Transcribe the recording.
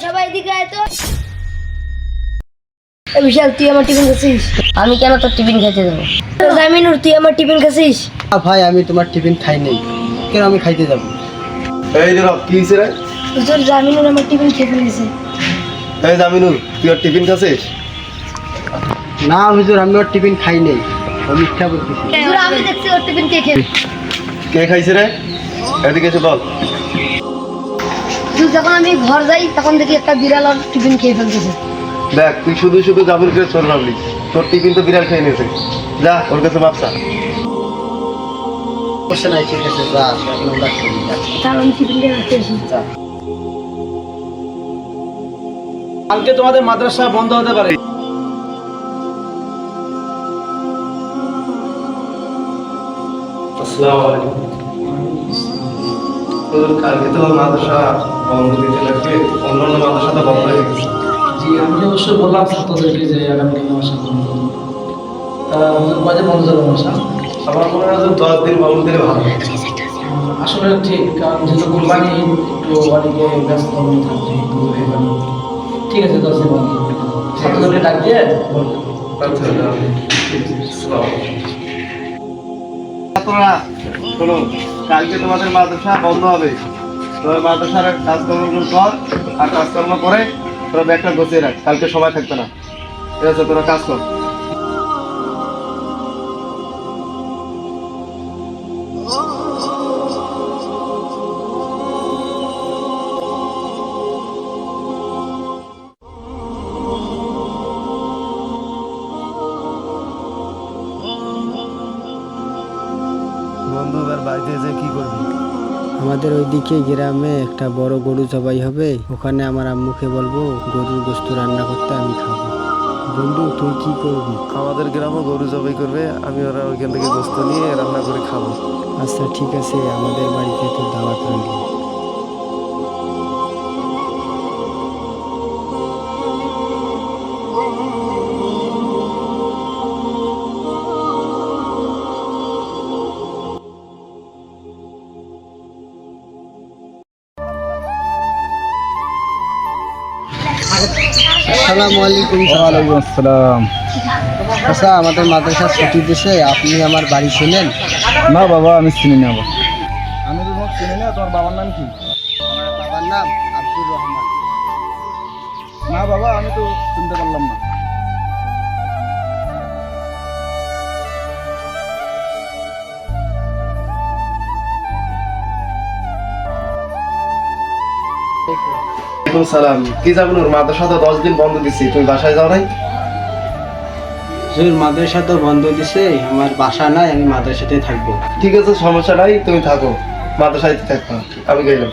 সবাই এদিকে আয় তো। বিশাল, তুই আমার টিফিন খাচ্ছিস? আমি কেন তোর টিফিন খেতে দেবো? জামিনুর, তুই আমার টিফিন খাচ্ছিস? ভাই আমি তোমার টিফিন খাই নাই, কেন আমি খাইতে যাব? এই যে কি হয়েছে রে? হুজুর, জামিনুর আমার টিফিন খেয়ে ফেলেছে। এই জামিনুর, তুই আর টিফিন খাচ্ছিস? না হুজুর, আমি ওর টিফিন খাই নাই, আমি মিথ্যা বলতেছি। হুজুর, আমি দেখছি ওর টিফিন কে খেয়ে। কে খাইছে রে? এদিকে এসে বল। হুজুর, যখন আমি ঘর যাই তখন দেখি একটা বিড়াল ওর টিফিন খেয়ে ফেলতেছে। দেখ, তুই শুধু শুধু জামিলকে চোর ভাবলি, তোর টিফিন তো বিড়াল খেয়ে নিয়েছে। যা ওর কাছে মাপসা। বসে নাই, ঠিক আছে যা, এখন আমরা খেলি, যা। তাহলে আমি টিফিন খেয়ে রাখতে আসি। কালকে তোমাদের মাদ্রাসা বন্ধ হতে পারে। আসসালামু আলাইকুম। কালকে তো মাদ্রাসা বন্ধ দিতে লাগবে, অন্যান্য মাদ্রাসা তো বন্ধ হয়ে গেছে। জি, আমি অবশ্যই বললাম ছাত্রদেরকে যে আগামীকাল মাসা বন্ধ হবে। কয়দিন বন্ধ যাবে মাসা? আমার মনে হয় যে 10 দিন বন্ধ দিলে ভালো। আসলে ঠিক, কারণ যেহেতু কোরবানি একটু অনেকে ব্যস্ত থাকছে, ঠিক আছে 10 দিন বন্ধ হবে। ছাত্রদেরকে ডাক দিয়ে বলবো। আচ্ছা, তোমরা শোনো, কালকে তোমাদের মাদ্রাসা বন্ধ হবে। তোমার মাদ্রাসার কাজকর্মগুলো কর, আর কাজকর্ম করে তোরা ব্যাগটা গুছিয়ে রাখ, কালকে সময় থাকবে না। ঠিক আছে, তোরা কাজ কর। বন্ধু, এবার বাড়িতে যে কি করবি? আমাদের ওইদিকে গ্রামে একটা বড় গরু জবাই হবে, ওখানে আমার আম্মুকে বলবো গরুর গোশত রান্না করতে, আমি খাবো। বন্ধু তুই কি করবি? আমাদের গ্রামও গরু জবাই করবে, আমি ওরা ওইখান থেকে গোস্ত নিয়ে রান্না করে খাবো। আচ্ছা ঠিক আছে, আমাদের বাড়িতে তো দাওয়াত রইল। আসসালামু আলাইকুম। ওয়ালাইকুম আসসালাম। আচ্ছা, আমাদের মাদ্রাসা ছুটি দিছে, আপনি আমার বাড়ি ছিলেন? না বাবা, আমি চিনি না। আমি তো তোমাকে চিনি না। তোমার বাবার নাম কি? আমার বাবার নাম আব্দুর রহমান। না বাবা, আমি তো শুনতে পারলাম না। ওয়ালাইকুম সালাম। কি জামিনুর, মাদ্রাসা তো 10 দিন বন্ধ দিছি, তুমি বাসায় যাও নাই? হুজুর, মাদ্রাসা তো বন্ধ দিছে, আমার বাসা নাই, আমি মাদ্রাসাতেই থাকবো। ঠিক আছে, সমস্যা নাই, তুমি থাকো, মাদ্রাসায় থাকবা, আমি গেলাম।